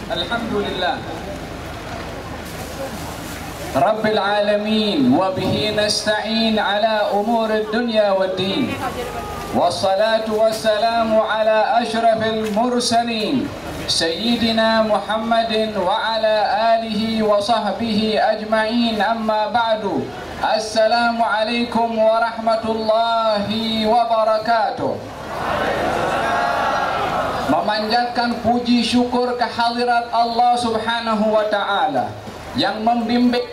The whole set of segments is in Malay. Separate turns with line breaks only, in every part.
Alhamdulillah Rabbil alamin wa bihi nasta'in ala umuri dunya wad din. Wassalatu wassalamu ala asyrafil mursalin Sayyidina Muhammadin wa ala alihi wa sahbihi ajma'in, amma ba'du. Assalamualaikum warahmatullahi wabarakatuh. Memanjatkan puji syukur kehadirat Allah Subhanahu wa ta'ala yang membimbing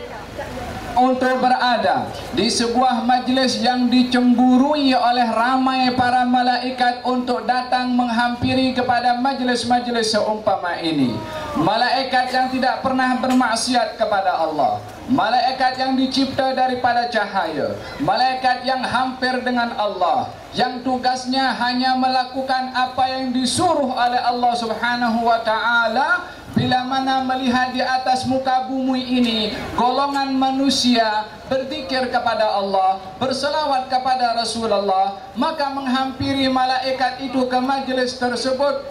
untuk berada di sebuah majlis yang dicemburui oleh ramai para malaikat untuk datang menghampiri kepada majlis-majlis seumpama ini. Malaikat yang tidak pernah bermaksiat kepada Allah, malaikat yang dicipta daripada cahaya, malaikat yang hampir dengan Allah, yang tugasnya hanya melakukan apa yang disuruh oleh Allah Subhanahu wa ta'ala. Bila mana melihat di atas muka bumi ini golongan manusia berzikir kepada Allah, berselawat kepada Rasulullah, maka menghampiri malaikat itu ke majlis tersebut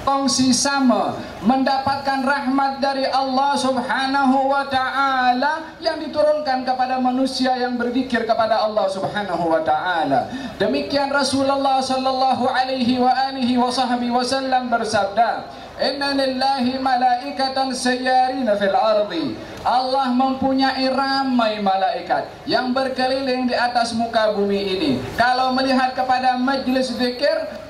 kongsi sama mendapatkan rahmat dari Allah Subhanahu wa ta'ala yang diturunkan kepada manusia yang berzikir kepada Allah Subhanahu wa ta'ala. Demikian Rasulullah sallallahu alaihi wa alihi wa sahbihi wasallam bersabda, inna lillahi malaikatan sayyarina fil ardi. Allah mempunyai ramai malaikat yang berkeliling di atas muka bumi ini. Kalau melihat kepada majlis zikir,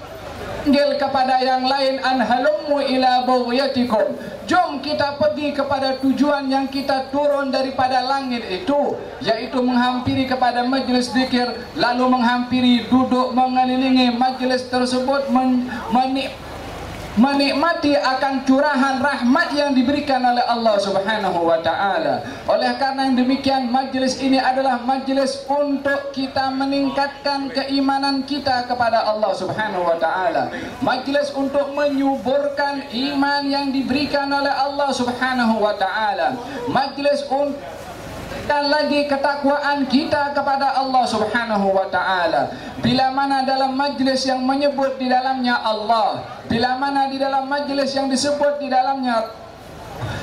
panggil kepada yang lain, anhalummu ila bawiyatikum, jom kita pergi kepada tujuan yang kita turun daripada langit itu, yaitu menghampiri kepada majlis zikir, lalu menghampiri, duduk mengelilingi majlis tersebut, menikmati akan curahan rahmat yang diberikan oleh Allah Subhanahu wa ta'ala. Oleh karena yang demikian, majlis ini adalah majlis untuk kita meningkatkan keimanan kita kepada Allah Subhanahu wa ta'ala, majlis untuk menyuburkan iman yang diberikan oleh Allah Subhanahu wa ta'ala, majlis untuk dan lagi ketakwaan kita kepada Allah Subhanahu wa ta'ala. Bila mana dalam majlis yang menyebut di dalamnya Allah, bila mana di dalam majlis yang disebut di dalamnya,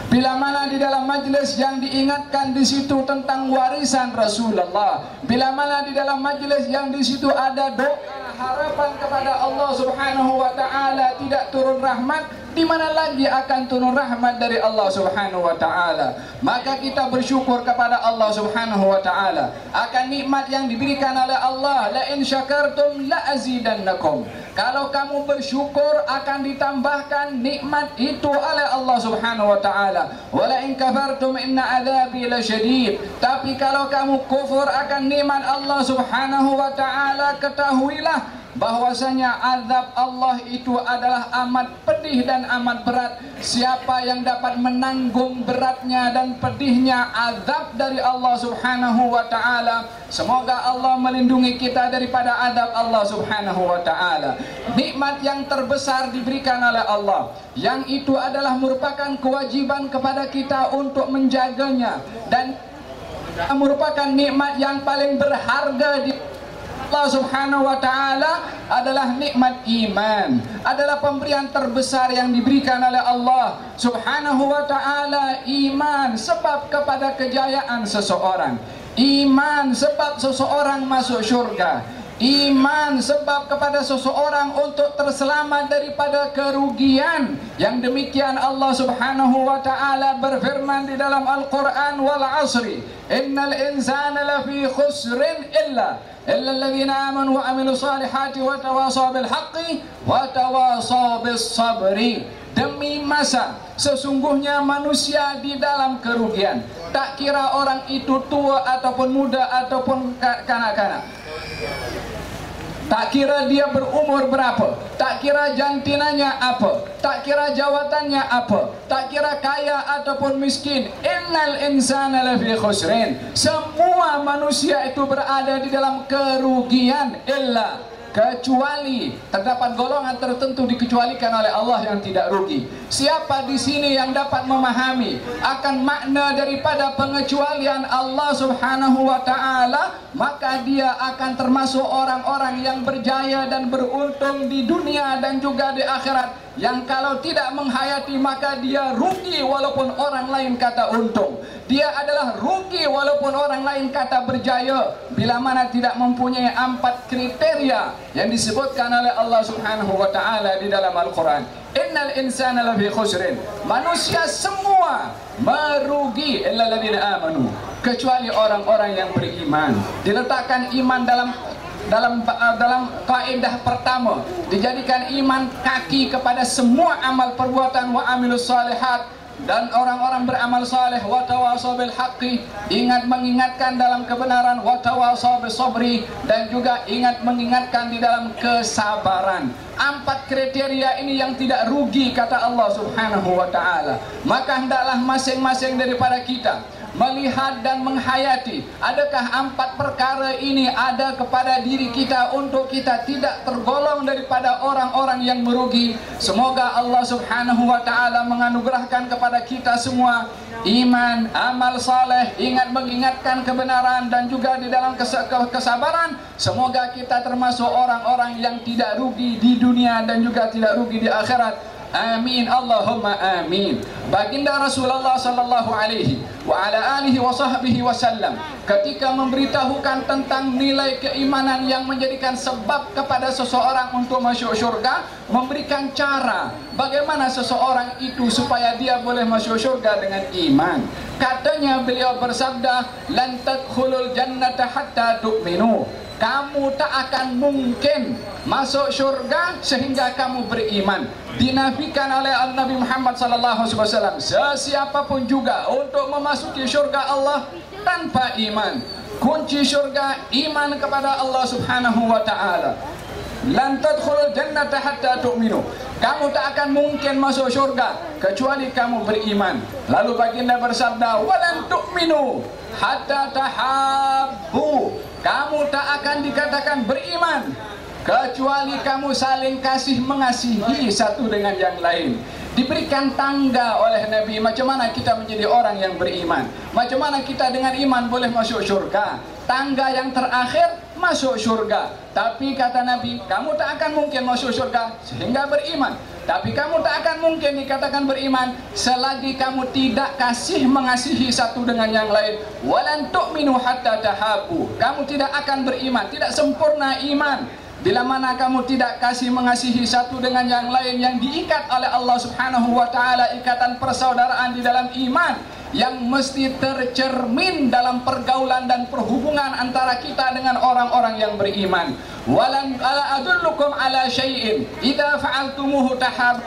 bila mana di dalam majlis yang diingatkan di situ tentang warisan Rasulullah, bila mana di dalam majlis yang di situ ada doa harapan kepada Allah Subhanahu wa ta'ala tidak turun rahmat, di mana lagi akan turun rahmat dari Allah Subhanahu wa ta'ala? Maka kita bersyukur kepada Allah Subhanahu wa ta'ala akan nikmat yang diberikan oleh Allah. La in syakartum la azidannakum. Kalau kamu bersyukur akan ditambahkan nikmat itu oleh Allah Subhanahu wa ta'ala. Wa la in kafartum inna adzabi lasyadid. Tapi kalau kamu kufur akan nikmat Allah Subhanahu wa ta'ala, ketahuilah bahwasanya azab Allah itu adalah amat pedih dan amat berat. Siapa yang dapat menanggung beratnya dan pedihnya azab dari Allah Subhanahu wa ta'ala, semoga Allah melindungi kita daripada azab Allah Subhanahu wa ta'ala. Nikmat yang terbesar diberikan oleh Allah, yang itu adalah merupakan kewajiban kepada kita untuk menjaganya, dan merupakan nikmat yang paling berharga di Allah Subhanahu wa ta'ala adalah nikmat iman, adalah pemberian terbesar yang diberikan oleh Allah Subhanahu wa ta'ala. Iman sebab kepada kejayaan seseorang, iman sebab seseorang masuk syurga, iman sebab kepada seseorang untuk terselamat daripada kerugian. Yang demikian Allah Subhanahu wa ta'ala berfirman di dalam Al-Quran, wal asri innal insana lafi khusrin illa alladzina amanu wa amilu salihati wa tawasaw bil haqqi wa tawasaw bis sabri. Demi masa, sesungguhnya manusia di dalam kerugian. Tak kira orang itu tua ataupun muda ataupun kanak-kanak, tak kira dia berumur berapa, tak kira jantinanya apa, tak kira jawatannya apa, tak kira kaya ataupun miskin. Innal insana lafi khusrin. Semua manusia itu berada di dalam kerugian, illa, kecuali terdapat golongan tertentu dikecualikan oleh Allah yang tidak rugi. Siapa di sini yang dapat memahami akan makna daripada pengecualian Allah Subhanahu wa ta'ala, maka dia akan termasuk orang-orang yang berjaya dan beruntung di dunia dan juga di akhirat. yang kalau tidak menghayati maka dia rugi walaupun orang lain kata untung. Dia adalah rugi walaupun orang lain kata berjaya, bila mana tidak mempunyai 4 kriteria yang disebutkan oleh Allah Subhanahu wa taala di dalam Al-Qur'an. Innal insana lafi khusrin. Manusia semua merugi illa alladziina amanu, kecuali orang-orang yang beriman. Diletakkan iman dalam kaidah pertama, dijadikan iman kaki kepada semua amal perbuatan. Wa amilus salihat, dan orang-orang beramal saleh. Wa tawassaw bil haqqi, ingat mengingatkan dalam kebenaran. Wa tawassaw bis sabri, dan juga ingat mengingatkan di dalam kesabaran. 4 kriteria ini yang tidak rugi kata Allah Subhanahu wa taala. Maka hendaklah masing-masing daripada kita melihat dan menghayati, adakah 4 perkara ini ada kepada diri kita untuk kita tidak tergolong daripada orang-orang yang merugi. Semoga Allah Subhanahu wa taala menganugerahkan kepada kita semua iman, amal saleh, ingat mengingatkan kebenaran, dan juga di dalam kesabaran. Semoga kita termasuk orang-orang yang tidak rugi di dunia dan juga tidak rugi di akhirat. Amin, Allahumma amin. Baginda Rasulullah sallallahu alaihi wa ala alihi wa sahbihi wasallam ketika memberitahukan tentang nilai keimanan yang menjadikan sebab kepada seseorang untuk masuk syurga, memberikan cara bagaimana seseorang itu supaya dia boleh masuk syurga dengan iman. Katanya beliau bersabda, lan tadkhulul jannata hatta tu'minu. Kamu tak akan mungkin masuk syurga sehingga kamu beriman. Dinafikan oleh Nabi Muhammad SAW, sesiapapun juga untuk memasuki syurga Allah tanpa iman. Kunci syurga iman kepada Allah Subhanahu wa taala. Lan tadkhulul jannata hatta tu'minu. Kamu tak akan mungkin masuk syurga kecuali kamu beriman. Lalu baginda bersabda, walan tu'minu hatta tahabbu. Kamu tak akan dikatakan beriman kecuali kamu saling kasih mengasihi satu dengan yang lain. Diberikan tangga oleh Nabi macam mana kita menjadi orang yang beriman, macam mana kita dengan iman boleh masuk syurga. Tangga yang terakhir masuk syurga. Tapi kata Nabi, kamu tak akan mungkin masuk syurga sehingga beriman. Tapi kamu tak akan mungkin dikatakan beriman selagi kamu tidak kasih mengasihi satu dengan yang lain. Walan tu'minu hatta tahabbu. Kamu tidak akan beriman, tidak sempurna iman bila mana kamu tidak kasih mengasihi satu dengan yang lain yang diikat oleh Allah Subhanahu wa taala, ikatan persaudaraan di dalam iman yang mesti tercermin dalam pergaulan dan perhubungan antara kita dengan orang-orang yang beriman. Walan adullukum ala syai'in idza fa'altumuhu tahab.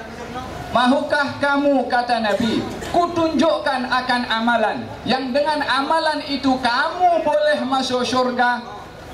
Mahukah kamu, kata Nabi, kutunjukkan akan amalan yang dengan amalan itu kamu boleh masuk syurga,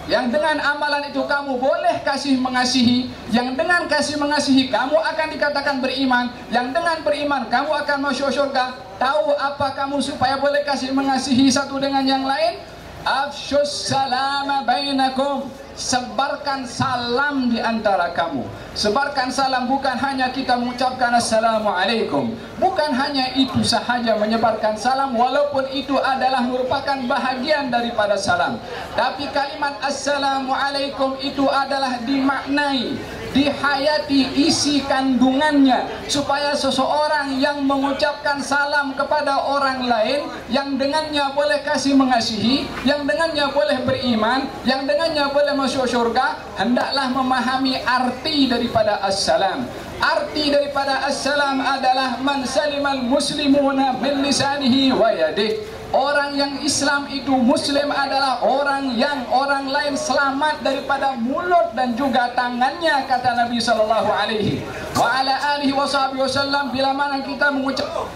yang dengan amalan itu kamu boleh kasih mengasihi, yang dengan kasih mengasihi kamu akan dikatakan beriman, yang dengan beriman kamu akan masuk syurga. Tahu apa kamu supaya boleh kasih mengasihi satu dengan yang lain? Afsyus salama bainakum. Sebarkan salam di antara kamu. Sebarkan salam, bukan hanya kita mengucapkan assalamualaikum, bukan hanya itu sahaja menyebarkan salam, walaupun itu adalah merupakan bahagian daripada salam. Tapi kalimat assalamualaikum itu adalah dimaknai, dihayati isi kandungannya, supaya seseorang yang mengucapkan salam kepada orang lain, yang dengannya boleh kasih mengasihi, yang dengannya boleh beriman, yang dengannya boleh masuk syurga, hendaklah memahami arti daripada assalam. Arti daripada assalam adalah man salimal muslimuna min lisanihi wa yadihi. Orang yang Islam itu Muslim adalah orang yang orang lain selamat daripada mulut dan juga tangannya, kata Nabi sallallahu alaihi wa ala alihi wasallam. Bila mana kita mengucap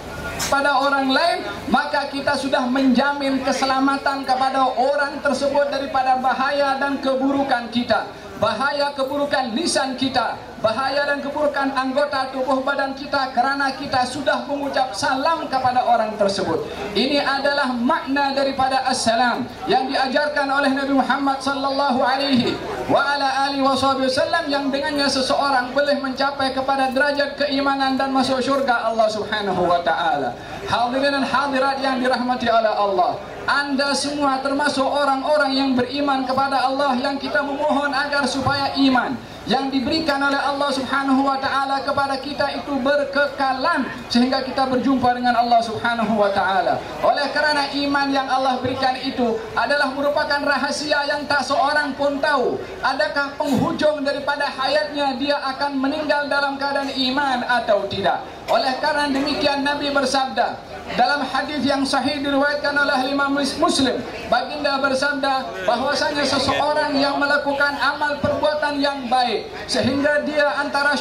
pada orang lain, maka kita sudah menjamin keselamatan kepada orang tersebut daripada bahaya dan keburukan kita, bahaya keburukan lisan kita, bahaya dan keburukan anggota tubuh badan kita, kerana kita sudah mengucap salam kepada orang tersebut. Ini adalah makna daripada assalam yang diajarkan oleh Nabi Muhammad sallallahu alaihi wa ala alihi wasallam, yang dengannya seseorang boleh mencapai kepada derajat keimanan dan masuk syurga Allah Subhanahu wa taala. Hadirin dan hadirat yang dirahmati oleh Allah, Anda semua termasuk orang-orang yang beriman kepada Allah, yang kita memohon agar supaya iman yang diberikan oleh Allah Subhanahu wa taala kepada kita itu berkekalan sehingga kita berjumpa dengan Allah Subhanahu wa taala. Oleh kerana iman yang Allah berikan itu adalah merupakan rahasia yang tak seorang pun tahu. Adakah penghujung daripada hayatnya dia akan meninggal dalam keadaan iman atau tidak? Oleh kerana demikian Nabi bersabda dalam hadis yang sahih diriwayatkan oleh Imam Muslim, baginda bersabda bahwasanya seseorang yang melakukan amal perbuatan yang baik sehingga dia antara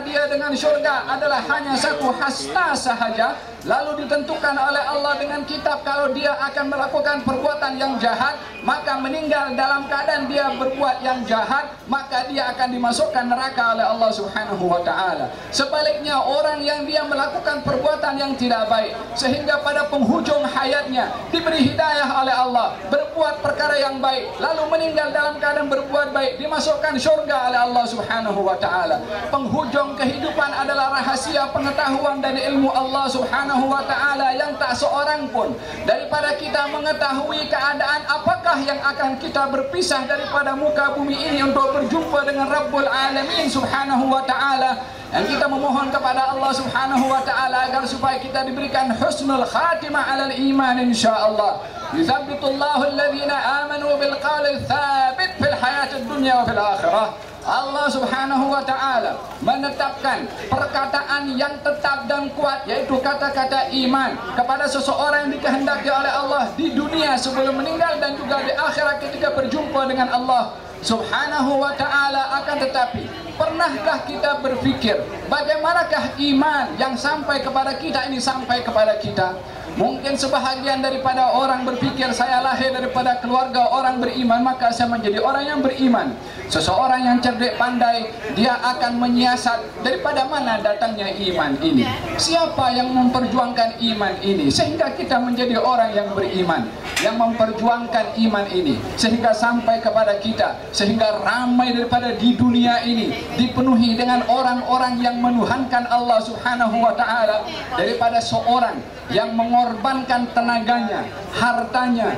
dia dengan syurga adalah hanya satu hasta sahaja, lalu ditentukan oleh Allah dengan kitab kalau dia akan melakukan perbuatan yang jahat, maka meninggal dalam keadaan dia berbuat yang jahat, maka dia akan dimasukkan neraka oleh Allah Subhanahu wa taala. Sebaliknya orang yang dia melakukan perbuatan yang tidak baik sehingga pada penghujung hayatnya diberi hidayah oleh Allah, berbuat perkara yang baik, lalu meninggal dalam keadaan berbuat baik, dimasukkan syurga oleh Allah Subhanahu wa taala. Penghujung kehidupan adalah rahasia pengetahuan dan ilmu Allah Subhanahu wa taala yang tak seorang pun daripada kita mengetahui keadaan apakah yang akan kita berpisah daripada muka bumi ini untuk berjumpa dengan Rabbul Alamin Subhanahu wa taala. Dan kita memohon kepada Allah Subhanahu wa taala agar supaya kita diberikan husnul khatimah alal iman insyaallah. Yuthabbitullahu alladhina amanu bil qawli tsabit fil hayatid dunya wa fil akhirah. Allah Subhanahu wa taala menetapkan perkataan yang tetap dan kuat, yaitu kata-kata iman kepada seseorang yang dikehendaki oleh Allah di dunia sebelum meninggal dan juga di akhirat ketika berjumpa dengan Allah Subhanahu wa taala. Akan tetapi, pernahkah kita berfikir bagaimanakah iman yang sampai kepada kita ini sampai kepada kita? Mungkin sebahagian daripada orang berfikir, saya lahir daripada keluarga orang beriman, maka saya menjadi orang yang beriman. Seseorang yang cerdik pandai, dia akan menyiasat daripada mana datangnya iman ini, siapa yang memperjuangkan iman ini, sehingga kita menjadi orang yang beriman, yang memperjuangkan iman ini sehingga sampai kepada kita, sehingga ramai daripada di dunia ini dipenuhi dengan orang-orang yang menuhankan Allah Subhanahu wa taala, daripada seorang yang mengorbankan tenaganya, hartanya,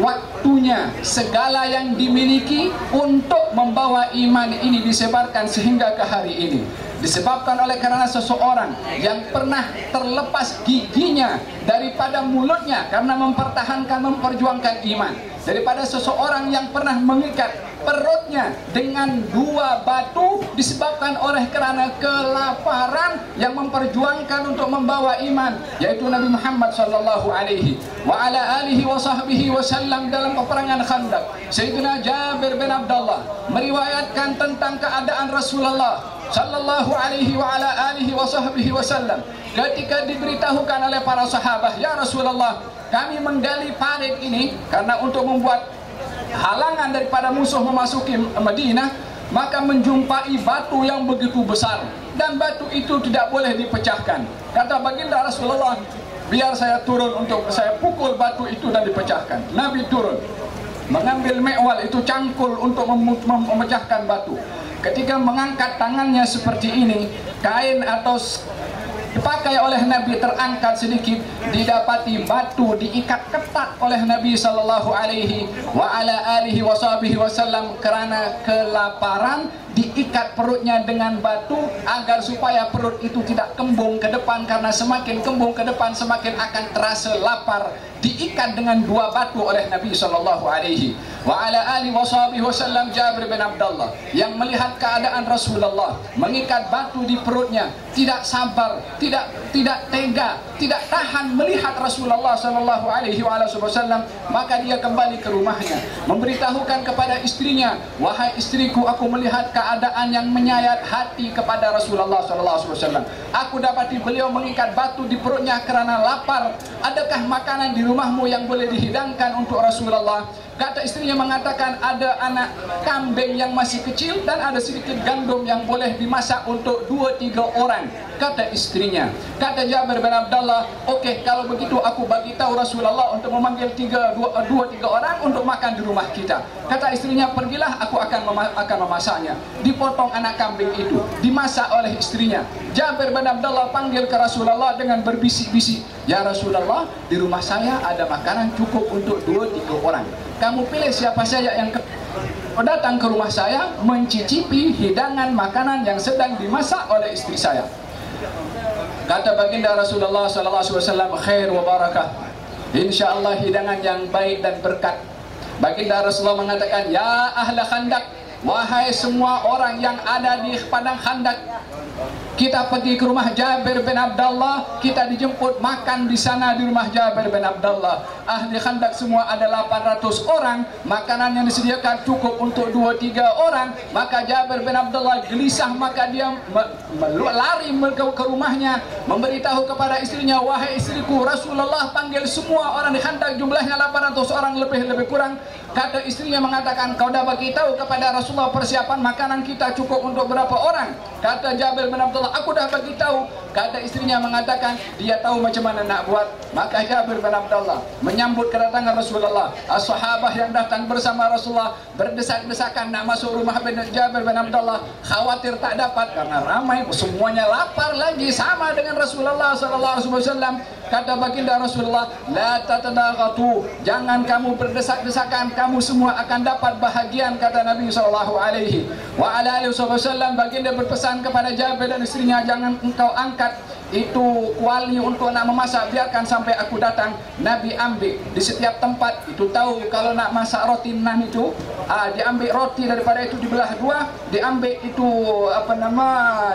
waktunya, segala yang dimiliki untuk membawa iman ini disebarkan sehingga ke hari ini. Disebabkan oleh karena seseorang yang pernah terlepas giginya daripada mulutnya karena mempertahankan, memperjuangkan iman, daripada seseorang yang pernah mengikat perutnya dengan 2 batu disebabkan oleh kerana kelaparan yang memperjuangkan untuk membawa iman, yaitu Nabi Muhammad sallallahu alaihi wa ala alihi wa sahbihi wasallam dalam peperangan Khandaq. Sayyidina Jabir bin Abdullah meriwayatkan tentang keadaan Rasulullah sallallahu alaihi wa ala alihi wa sahbihi wasallam ketika diberitahukan oleh para sahabat, ya Rasulullah, kami menggali parit ini karena untuk membuat halangan daripada musuh memasuki Madinah, maka menjumpai batu yang begitu besar dan batu itu tidak boleh dipecahkan. Kata baginda Rasulullah, biar saya turun untuk saya pukul batu itu dan dipecahkan. Nabi turun mengambil mekwal itu, cangkul untuk memecahkan batu. Ketika mengangkat tangannya seperti ini, kain atau dipakai oleh Nabi terangkat sedikit, didapati batu diikat ketat oleh Nabi sallallahu alaihi wa ala alihi wasallam kerana kelaparan, diikat perutnya dengan batu agar supaya perut itu tidak kembung ke depan, karena semakin kembung ke depan semakin akan terasa lapar. Diikat dengan 2 batu oleh Nabi sallallahu alaihi wa ala alihi wasallam. Jabir bin Abdullah yang melihat keadaan Rasulullah mengikat batu di perutnya, tidak sabar, tidak tega, tidak tahan melihat Rasulullah sallallahu alaihi wasallam, maka dia kembali ke rumahnya memberitahukan kepada istrinya, wahai istriku, aku melihat keadaan yang menyayat hati kepada Rasulullah sallallahu alaihi wasallam. Aku dapati beliau mengikat batu di perutnya kerana lapar. Adakah makanan di rumahmu yang boleh dihidangkan untuk Rasulullah? Kata istrinya mengatakan, ada anak kambing yang masih kecil dan ada sedikit gandum yang boleh dimasak untuk 2-3 orang. Kata istrinya. Kata Jabir bin Abdullah, okey, kalau begitu aku bagi tahu Rasulullah untuk memanggil 2-3 orang untuk makan di rumah kita. Kata istrinya, pergilah, aku akan memasaknya. Dipotong anak kambing itu, dimasak oleh istrinya. Jabir bin Abdullah panggil ke Rasulullah dengan berbisik-bisik, ya Rasulullah, di rumah saya ada makanan cukup untuk 2-3 orang. Kamu pilih siapa saja yang datang ke rumah saya mencicipi hidangan makanan yang sedang dimasak oleh istri saya. Kata baginda Rasulullah sallallahu alaihi wasallam, khair wa barakah, insyaallah hidangan yang baik dan berkat. Baginda Rasulullah mengatakan, ya ahla khandak, wahai semua orang yang ada di padang khandak, kita pergi ke rumah Jabir bin Abdullah, kita dijemput makan di sana di rumah Jabir bin Abdullah. Ahli khandak semua ada 800 orang, makanan yang disediakan cukup untuk 2-3 orang. Maka Jabir bin Abdullah gelisah, maka dia lari ke rumahnya, memberitahu kepada istrinya, wahai istriku, Rasulullah panggil semua orang di khandak, jumlahnya 800 orang lebih kurang. Kata istrinya mengatakan, kau dah bagi tahu kepada Rasulullah persiapan makanan kita cukup untuk berapa orang? Kata Jabir bin Abdullah, aku dah bagi tahu. Kata istrinya mengatakan, dia tahu macam mana nak buat. Maka Jabir bin Abdullah menyambut kedatangan Rasulullah. As-sahabah yang datang bersama Rasulullah berdesak-desakan nak masuk rumah Jabir bin Abdullah, khawatir tak dapat karena ramai, semuanya lapar lagi sama dengan Rasulullah sallallahu alaihi wasallam. Kata baginda Rasulullah, la tatadaghatu, jangan kamu berdesak-desakan, kamu semua akan dapat bahagian, kata Nabi sallallahu alaihi wasallam. Baginda berpesan kepada Jabir dan istrinya, jangan engkau angkat itu kuali untuk nak memasak, biarkan sampai aku datang. Nabi ambil di setiap tempat itu, tahu kalau nak masak roti nan itu, diambil roti daripada itu dibelah dua, diambil itu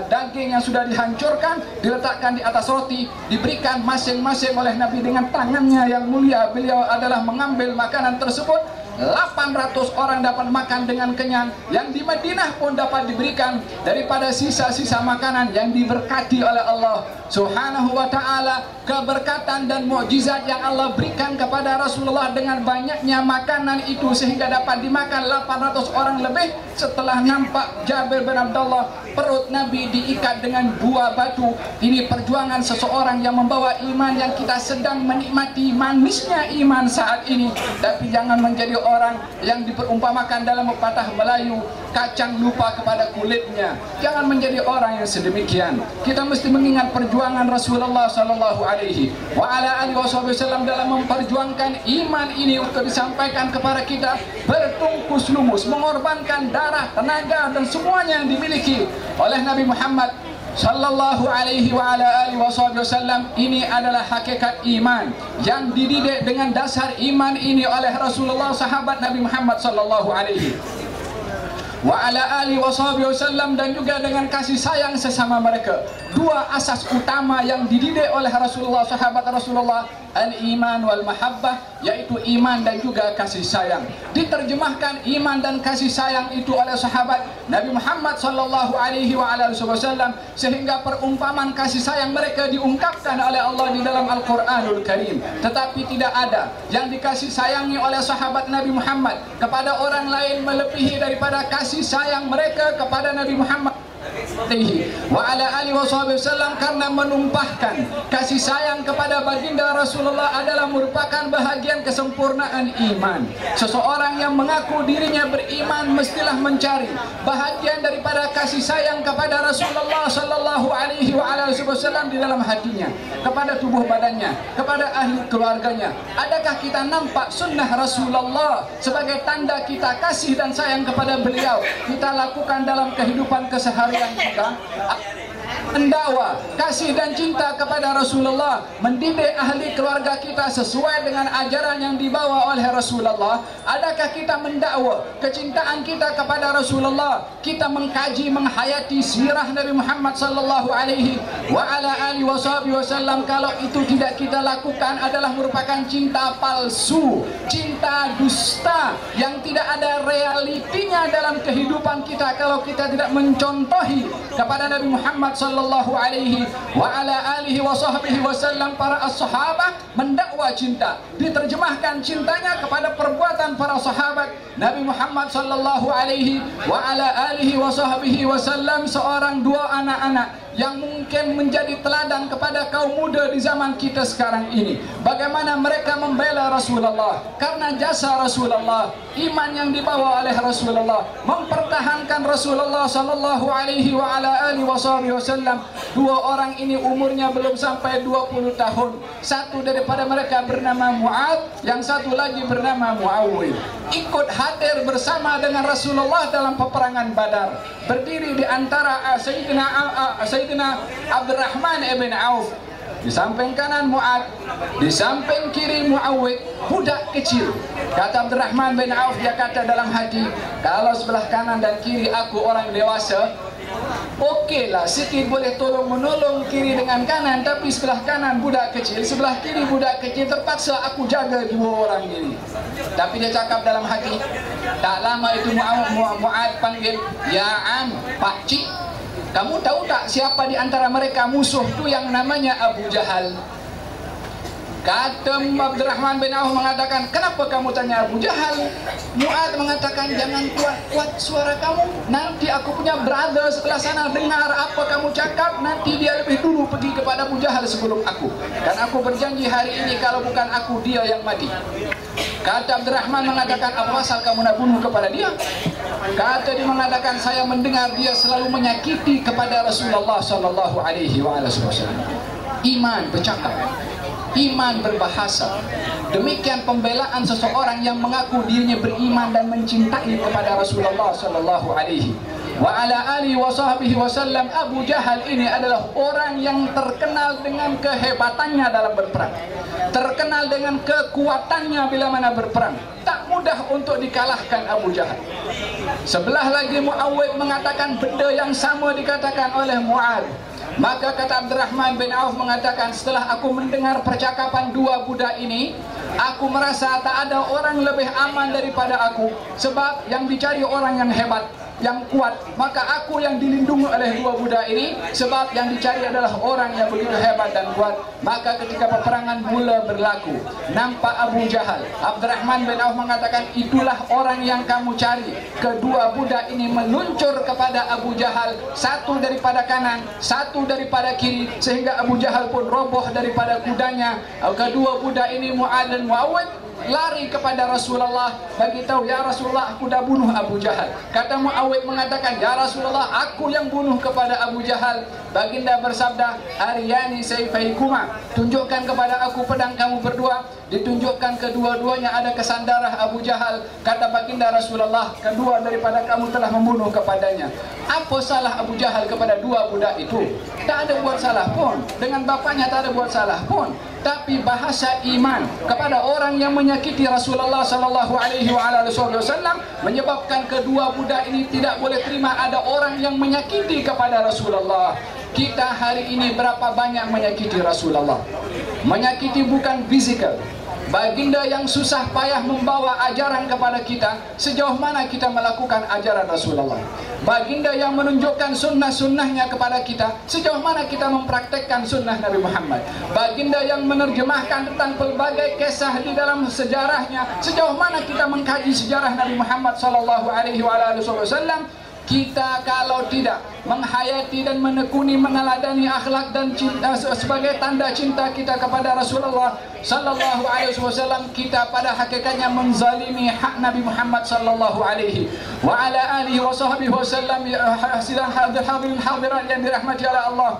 daging yang sudah dihancurkan, diletakkan di atas roti, diberikan masing-masing oleh Nabi dengan tangannya yang mulia. Beliau adalah mengambil makanan tersebut. 800 orang dapat makan dengan kenyang. Yang di Madinah pun dapat diberikan daripada sisa-sisa makanan yang diberkati oleh Allah Subhanahu wa ta'ala. Keberkatan dan mukjizat yang Allah berikan kepada Rasulullah dengan banyaknya makanan itu, sehingga dapat dimakan 800 orang lebih. Setelah nampak Jabir bin Abdullah, perut Nabi diikat dengan buah batu. Ini perjuangan seseorang yang membawa iman, yang kita sedang menikmati manisnya iman saat ini. Tapi jangan menjadi orang yang diperumpamakan dalam pepatah Melayu, kacang lupa kepada kulitnya. Jangan menjadi orang yang sedemikian. Kita mesti mengingat perjuangan Rasulullah sallallahu alaihi wasallam dalam memperjuangkan iman ini untuk disampaikan kepada kita, bertungkus lumus, mengorbankan darah, tenaga dan semuanya yang dimiliki oleh Nabi Muhammad sallallahu alaihi wasallam. Ini adalah hakikat iman yang dididik dengan dasar iman ini oleh Rasulullah, sahabat Nabi Muhammad sallallahu alaihi wasallam, dan juga dengan kasih sayang sesama mereka. Dua asas utama yang dididik oleh Rasulullah, sahabat Rasulullah, al-iman wal mahabbah, yaitu iman dan juga kasih sayang. Diterjemahkan iman dan kasih sayang itu oleh sahabat Nabi Muhammad sallallahu alaihi wasallam, sehingga perumpamaan kasih sayang mereka diungkapkan oleh Allah di dalam Al-Qur'anul Karim. Tetapi tidak ada yang dikasih sayangi oleh sahabat Nabi Muhammad kepada orang lain melebihi daripada kasih sayang mereka kepada Nabi Muhammad wasallam, karena menumpahkan kasih sayang kepada baginda Rasulullah adalah merupakan bahagian kesempurnaan iman. Seseorang yang mengaku dirinya beriman mestilah mencari bahagian daripada kasih sayang kepada Rasulullah sallallahu alaihi wasallam di dalam hatinya, kepada tubuh badannya, kepada ahli keluarganya. Adakah kita nampak sunnah Rasulullah sebagai tanda kita kasih dan sayang kepada beliau? Kita lakukan dalam kehidupan keseharian kita, mendakwa kasih dan cinta kepada Rasulullah, mendidik ahli keluarga kita sesuai dengan ajaran yang dibawa oleh Rasulullah. Adakah kita mendakwa kecintaan kita kepada Rasulullah? Kita mengkaji, menghayati sirah Nabi Muhammad sallallahu alaihi wasallam. Kalau itu tidak kita lakukan, adalah merupakan cinta palsu, cinta dusta yang tidak ada realitinya dalam kehidupan kita. Kalau kita tidak mencontohi kepada Nabi Muhammad sallallahu alaihi wasallam, para as-sahabah mendakwa cinta, diterjemahkan cintanya kepada perbuatan para sahabat Nabi Muhammad sallallahu alaihi wasallam. Seorang dua anak-anak yang mungkin menjadi teladan kepada kaum muda di zaman kita sekarang ini. Bagaimana mereka membela Rasulullah karena jasa Rasulullah, iman yang dibawa oleh Rasulullah, mempertahankan Rasulullah sallallahu alaihi wa ala alihi wasallam. Dua orang ini umurnya belum sampai 20 tahun. Satu daripada mereka bernama Mu'ad, yang satu lagi bernama Muawwid. Ikut hadir bersama dengan Rasulullah dalam peperangan Badar. Berdiri di antara Sayyidina Abdurrahman ibn Auf. Di samping kanan Mu'ad, di samping kiri Muawwid, budak kecil. Kata Abdurrahman bin Auf, dia kata dalam hati, kalau sebelah kanan dan kiri aku orang dewasa, okeylah, sikit boleh tolong menolong kiri dengan kanan, tapi sebelah kanan budak kecil, sebelah kiri budak kecil, terpaksa aku jaga dua orang ini. Tapi dia cakap dalam hati. Tak lama itu Mu'ad panggil, ya Am, Pak Cik, kamu tahu tak siapa di antara mereka musuh tu yang namanya Abu Jahal? Kata Abdurrahman bin Auf mengatakan, kenapa kamu tanya Abu Jahal? Mu'ad mengatakan, jangan kuat-kuat suara kamu. Nanti aku punya brother sebelah sana dengar apa kamu cakap. Nanti dia lebih dulu pergi kepada Abu Jahal sebelum aku. Dan aku berjanji hari ini kalau bukan aku, dia yang mati. Kata Abdurrahman mengatakan, apa pasal kamu nak bunuh kepada dia? Kata dia mengatakan, saya mendengar dia selalu menyakiti kepada Rasulullah sallallahu alaihi wasallam. Iman bercakap, iman berbahasa. Demikian pembelaan seseorang yang mengaku dirinya beriman dan mencintai kepada Rasulullah sallallahu alaihi wasallam. Abu Jahal ini adalah orang yang terkenal dengan kehebatannya dalam berperang, terkenal dengan kekuatannya bila mana berperang. Tak mudah untuk dikalahkan Abu Jahal. Sebelah lagi Muawwid mengatakan benda yang sama dikatakan oleh Mu'ad. Maka kata Abdurrahman bin Auf mengatakan, setelah aku mendengar percakapan dua budak ini, aku merasa tak ada orang lebih aman daripada aku. Sebab yang dicari orang yang hebat, yang kuat. Maka aku yang dilindungi oleh dua budak ini, sebab yang dicari adalah orang yang begitu hebat dan kuat. Maka ketika peperangan mula berlaku, nampak Abu Jahal. Abdurrahman bin Auf mengatakan, itulah orang yang kamu cari. Kedua budak ini meluncur kepada Abu Jahal, satu daripada kanan, satu daripada kiri, sehingga Abu Jahal pun roboh daripada kudanya. Kedua budak ini, Mu'ad dan Muawwid, lari kepada Rasulullah, bagi tahu, ya Rasulullah, aku dah bunuh Abu Jahal. Kata Muawwid mengatakan, ya Rasulullah, aku yang bunuh kepada Abu Jahal. Baginda bersabda, Aryani sayfaikuma, tunjukkan kepada aku pedang kamu berdua. Ditunjukkan kedua-duanya ada kesandarah Abu Jahal. Kata baginda Rasulullah, kedua daripada kamu telah membunuh kepadanya. Apa salah Abu Jahal kepada dua budak itu? Tak ada buat salah pun. Dengan bapaknya tak ada buat salah pun. Tapi bahasa iman kepada orang yang menyakiti Rasulullah sallallahu alaihi wasallam menyebabkan kedua budak ini tidak boleh terima ada orang yang menyakiti kepada Rasulullah. Kita hari ini berapa banyak menyakiti Rasulullah? Menyakiti bukan fizikal. Baginda yang susah payah membawa ajaran kepada kita, sejauh mana kita melakukan ajaran Rasulullah. Baginda yang menunjukkan sunnah-sunnahnya kepada kita, sejauh mana kita mempraktekkan sunnah Nabi Muhammad. Baginda yang menerjemahkan tentang pelbagai kisah di dalam sejarahnya, sejauh mana kita mengkaji sejarah Nabi Muhammad sallallahu alaihi wasallam. Kita kalau tidak menghayati dan menekuni, meneladani akhlak dan cinta sebagai tanda cinta kita kepada Rasulullah sallallahu alaihi wasallam, kita pada hakikatnya menzalimi hak Nabi Muhammad sallallahu alaihi wa ala alihi wasallam. Sidang hadirin hadirat yang dirahmati oleh Allah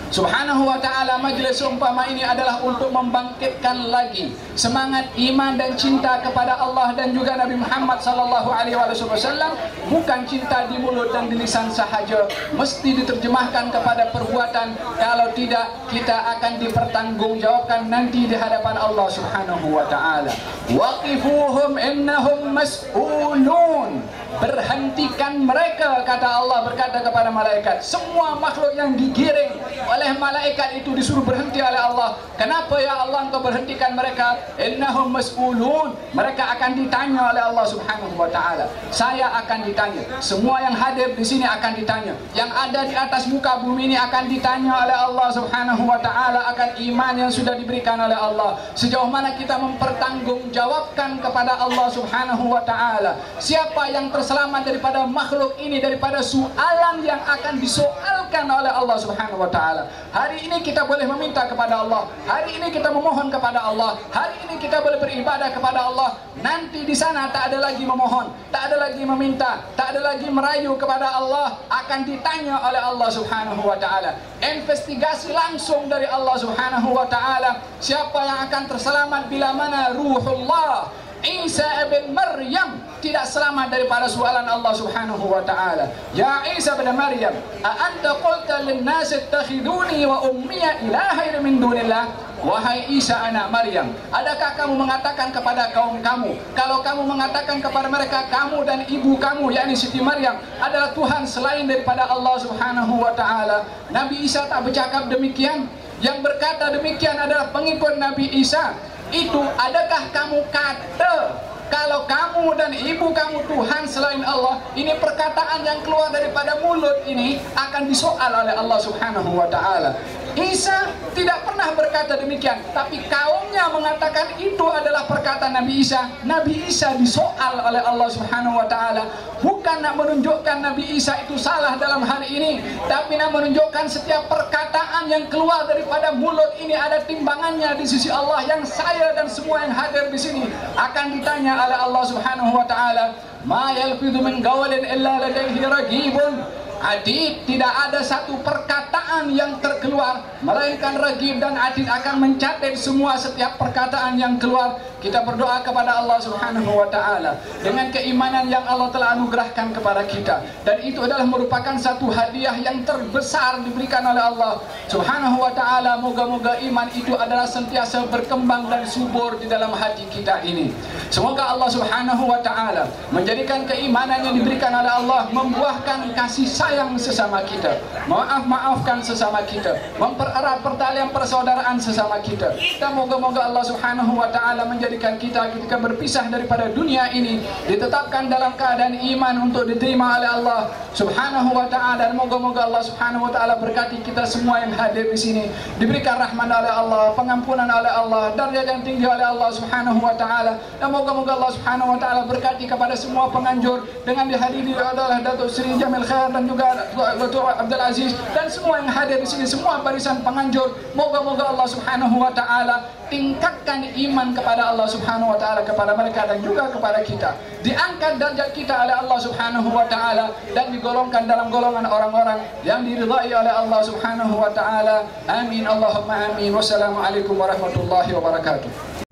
Subhanahu wa ta'ala, majlis umpama ini adalah untuk membangkitkan lagi semangat iman dan cinta kepada Allah dan juga Nabi Muhammad sallallahu alaihi wasallam. Bukan cinta di mulut dan di lisan sahaja, mesti diterjemahkan kepada perbuatan. Kalau tidak, kita akan dipertanggungjawabkan nanti di hadapan Allah Subhanahu wa ta'ala. Waqifuhum innahum mas'ulun. Berhentikan mereka, kata Allah berkata kepada malaikat. Semua makhluk yang digiring oleh malaikat itu disuruh berhenti oleh Allah. Kenapa ya Allah engkau berhentikan mereka? Innahum mas'ulun. Mereka akan ditanya oleh Allah Subhanahu wa ta'ala. Saya akan ditanya. Semua yang hadir di sini akan ditanya. Yang ada di atas muka bumi ini akan ditanya oleh Allah Subhanahu wa ta'ala akan iman yang sudah diberikan oleh Allah. Sejauh mana kita mempertanggungjawabkan kepada Allah Subhanahu wa ta'ala. Siapa yang terselamat daripada makhluk ini, daripada soalan yang akan disoalkan ditingkatkan oleh Allah Subhanahu wa taala. Hari ini kita boleh meminta kepada Allah, hari ini kita memohon kepada Allah, hari ini kita boleh beribadah kepada Allah. Nanti di sana tak ada lagi memohon, tak ada lagi meminta, tak ada lagi merayu kepada Allah, akan ditanya oleh Allah Subhanahu wa taala. Investigasi langsung dari Allah Subhanahu wa taala, siapa yang akan terselamat bila mana Ruhullah Isa bin Maryam tidak selamat daripada soalan Allah Subhanahu wa taala. Ya Isa bin Maryam, a anta qulta lin nas ittakhiduni wa ummiya ilahayn min dunillah? Wahai Isa anak Maryam, adakah kamu mengatakan kepada kaum kamu, kalau kamu mengatakan kepada mereka kamu dan ibu kamu yakni Siti Maryam adalah Tuhan selain daripada Allah Subhanahu wa taala? Nabi Isa tak bercakap demikian. Yang berkata demikian adalah pengikut Nabi Isa. Itu adakah kamu kata kalau kamu dan ibu kamu Tuhan selain Allah? Ini perkataan yang keluar daripada mulut ini akan disoal oleh Allah Subhanahu wa taala. Isa tidak pernah berkata demikian, tapi kaumnya mengatakan itu adalah perkataan Nabi Isa. Nabi Isa disoal oleh Allah Subhanahu wa taala, bukan nak menunjukkan Nabi Isa itu salah dalam hal ini, tapi nak menunjukkan setiap perkataan yang keluar daripada mulut ini ada timbangannya di sisi Allah, yang saya dan semua yang hadir di sini akan ditanya oleh Allah Subhanahu wa taala. Ma yalfidhu min qawlin illa ladayhi raqibun Atid, tidak ada satu perkataan yang terkeluar melainkan Raqib dan Atid akan mencatat semua setiap perkataan yang keluar. Kita berdoa kepada Allah Subhanahu wa taala dengan keimanan yang Allah telah anugerahkan kepada kita, dan itu adalah merupakan satu hadiah yang terbesar diberikan oleh Allah Subhanahu wa taala. Moga-moga iman itu adalah sentiasa berkembang dan subur di dalam hati kita ini. Semoga Allah Subhanahu wa taala menjadikan keimanan yang diberikan oleh Allah membuahkan kasih sayang sesama kita, maafkan sesama kita, mempererat pertalian persaudaraan sesama kita. Dan moga-moga Allah Subhanahu wa taala menjadikan kita ketika berpisah daripada dunia ini ditetapkan dalam keadaan iman untuk diterima oleh Allah Subhanahu wa taala. Dan moga-moga Allah Subhanahu wa taala berkati kita semua yang hadir di sini, diberikan rahmat oleh Allah, pengampunan oleh Allah, darjat yang tinggi oleh Allah Subhanahu wa taala. Dan moga-moga Allah Subhanahu wa taala berkati kepada semua penganjur dengan dihadiri adalah Datuk Seri Jamil Khair dan juga Datuk Abdul Aziz dan semua yang hadir di sini, semua barisan penganjur. Moga-moga Allah Subhanahu wa taala tingkatkan iman kepada Allah Subhanahu wa taala kepada mereka dan juga kepada kita. Diangkat darjat kita oleh Allah Subhanahu wa taala dan digolongkan dalam golongan orang-orang yang diridhai oleh Allah Subhanahu wa taala. Amin Allahumma amin. Wassalamualaikum warahmatullahi wabarakatuh.